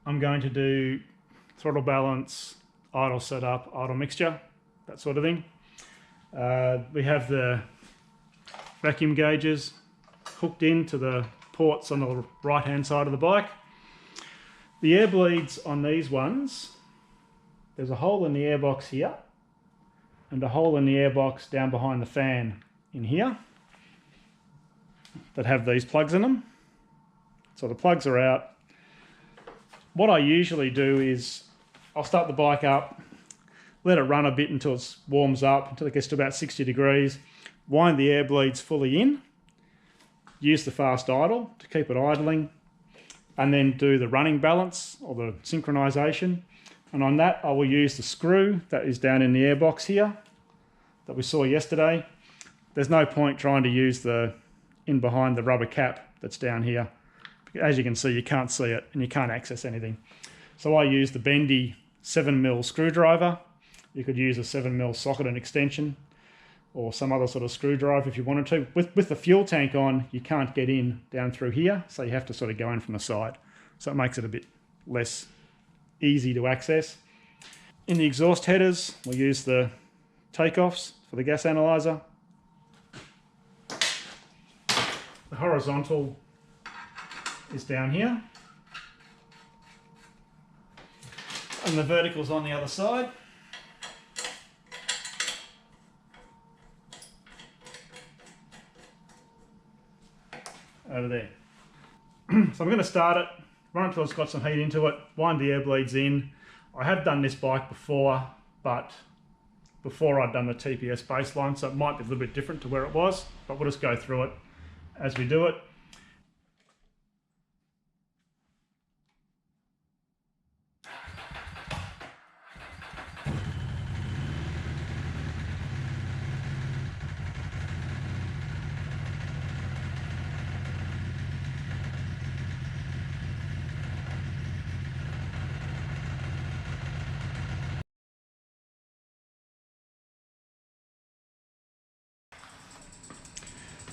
I'm going to do throttle balance, idle setup, idle mixture, that sort of thing. We have the vacuum gauges hooked into the ports on the right hand side of the bike. The air bleeds on these ones, there's a hole in the airbox here and a hole in the airbox down behind the fan in here that have these plugs in them. So the plugs are out. What I usually do is I'll start the bike up, let it run a bit until it warms up, until it gets to about 60 degrees, wind the air bleeds fully in, use the fast idle to keep it idling, and then do the running balance or the synchronization. And on that, I will use the screw that is down in the airbox here that we saw yesterday. There's no point trying to use the in behind the rubber cap that's down here. As you can see, you can't see it and you can't access anything. So I use the bendy 7mm screwdriver. You could use a 7mm socket and extension or some other sort of screwdriver if you wanted to. With the fuel tank on, you can't get in down through here, so you have to sort of go in from the side. So it makes it a bit less easy to access. In the exhaust headers, we'll use the takeoffs for the gas analyzer. The horizontal is down here. And the vertical's on the other side. Over there. So I'm going to start it, run it until it's got some heat into it, wind the air bleeds in. I have done this bike before, but before I'd done the TPS baseline, so it might be a little bit different to where it was, but we'll just go through it as we do it.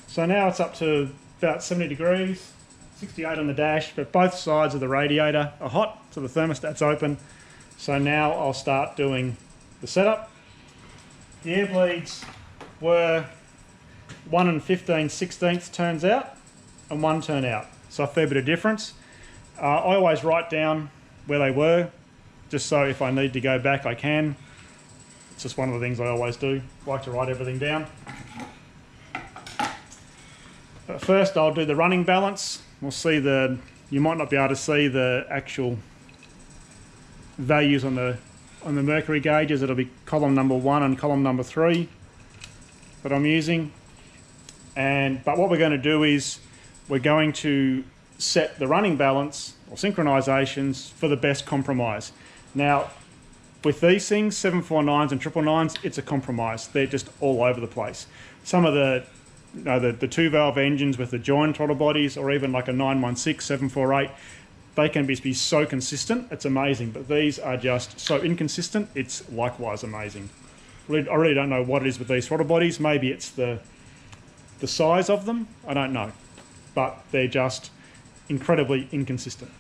So now it's up to about 70 degrees, 68 on the dash, but both sides of the radiator are hot, so the thermostat's open. So now I'll start doing the setup. The air bleeds were 1 15/16 turns out and 1 turn out, so a fair bit of difference. I always write down where they were, just so if I need to go back I can. It's just one of the things I always do, like to write everything down. But first I'll do the running balance. We'll see you might not be able to see the actual values on the mercury gauges. It'll be column number 1 and column number 3 that I'm using. But what we're going to do is we're going to set the running balance or synchronizations for the best compromise. Now with these things, 749s and 999s, it's a compromise. They're just all over the place. Some of the 2-valve engines with the joined throttle bodies, or even like a 916, 748, they can be so consistent, it's amazing. But these are just so inconsistent, it's likewise amazing. I really don't know what it is with these throttle bodies. Maybe it's the size of them, I don't know. But they're just incredibly inconsistent.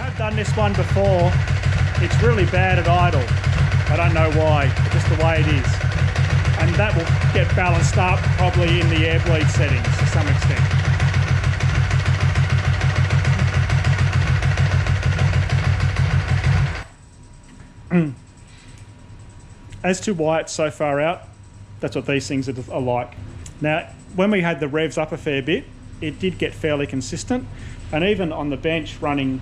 I've done this one before. It's really bad at idle. I don't know why, just the way it is. And that will get balanced up probably in the air bleed settings to some extent. As to why it's so far out, that's what these things are like. Now, when we had the revs up a fair bit, it did get fairly consistent, and even on the bench running,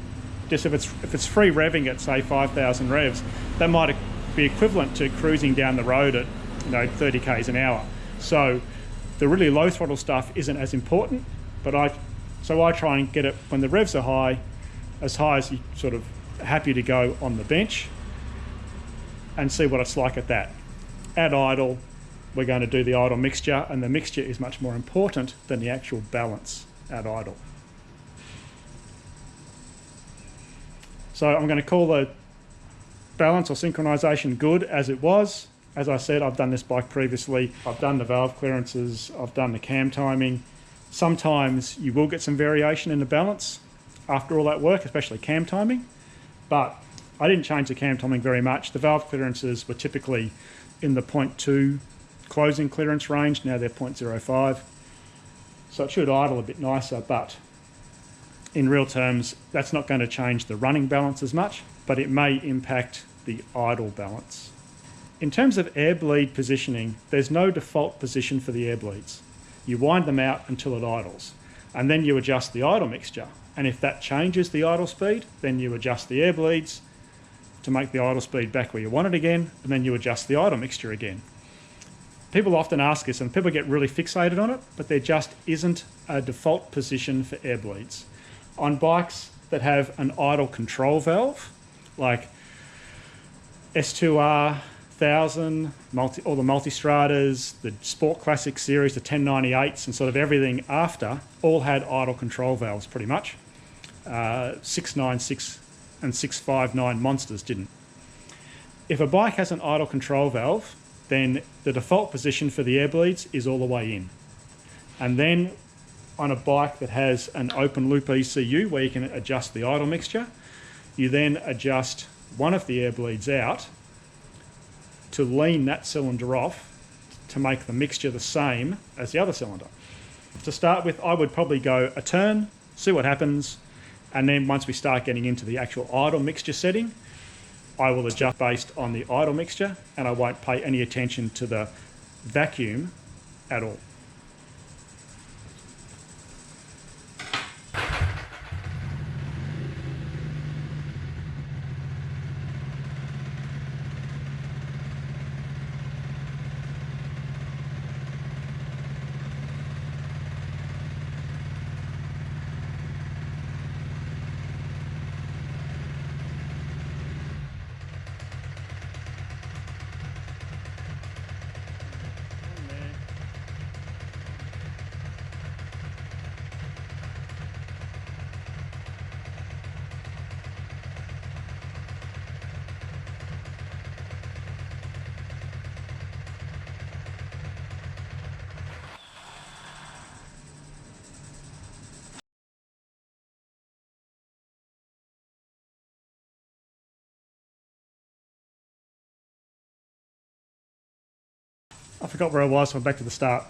just if it's free revving at say 5,000 revs, that might be equivalent to cruising down the road at 30 k's an hour. So the really low throttle stuff isn't as important, but I try and get it when the revs are high as you sort of happy to go on the bench, and see what it's like at that. At idle, we're going to do the idle mixture, and the mixture is much more important than the actual balance at idle. So I'm going to call the balance or synchronization good as it was. As I said, I've done this bike previously. I've done the valve clearances, I've done the cam timing. Sometimes you will get some variation in the balance after all that work, especially cam timing, but I didn't change the cam timing very much. The valve clearances were typically in the 0.2 closing clearance range. Now they're 0.05. So it should idle a bit nicer, but in real terms, that's not going to change the running balance as much, but it may impact the idle balance. In terms of air bleed positioning, there's no default position for the air bleeds. You wind them out until it idles, and then you adjust the idle mixture. And if that changes the idle speed, then you adjust the air bleeds to make the idle speed back where you want it again, and then you adjust the idle mixture again. People often ask us, and people get really fixated on it, but there just isn't a default position for air bleeds. On bikes that have an idle control valve, like S2R, 1000, all the Multistratas, the Sport Classic series, the 1098s, and sort of everything after, all had idle control valves pretty much. 696 and 659 Monsters didn't. If a bike has an idle control valve, then the default position for the air bleeds is all the way in. And then on a bike that has an open loop ECU where you can adjust the idle mixture, you then adjust one of the air bleeds out to lean that cylinder off to make the mixture the same as the other cylinder. To start with, I would probably go a turn, see what happens, and then once we start getting into the actual idle mixture setting, I will adjust based on the idle mixture, and I won't pay any attention to the vacuum at all. I forgot where I was, so I'm back to the start.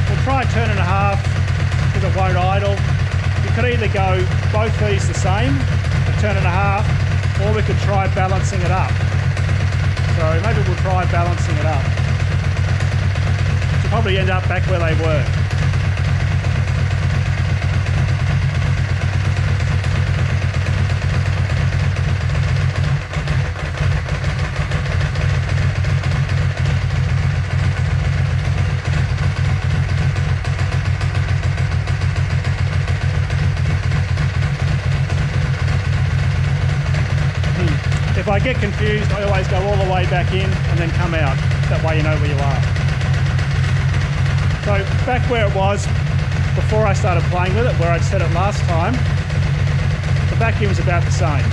We'll try a turn and a half because it won't idle. Could either go both these the same, a turn and a half, or we could try balancing it up. So maybe we'll try balancing it up. To probably end up back where they were. If I get confused, I always go all the way back in and then come out. That way you know where you are. So back where it was, before I started playing with it, where I'd set it last time, the vacuum's about the same.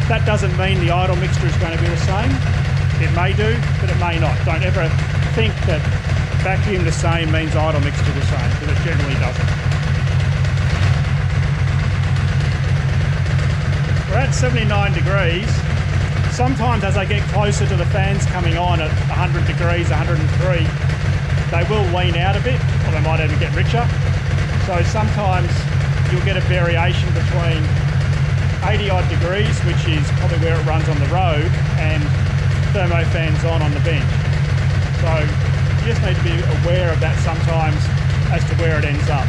That doesn't mean the idle mixture is going to be the same. It may do, but it may not. Don't ever think that vacuum the same means idle mixture the same, because it generally doesn't. We're at 79 degrees. Sometimes as I get closer to the fans coming on at 100 degrees, 103, they will lean out a bit, or they might even get richer. So sometimes you'll get a variation between 80 odd degrees, which is probably where it runs on the road, and thermo fans on the bench. So you just need to be aware of that sometimes as to where it ends up.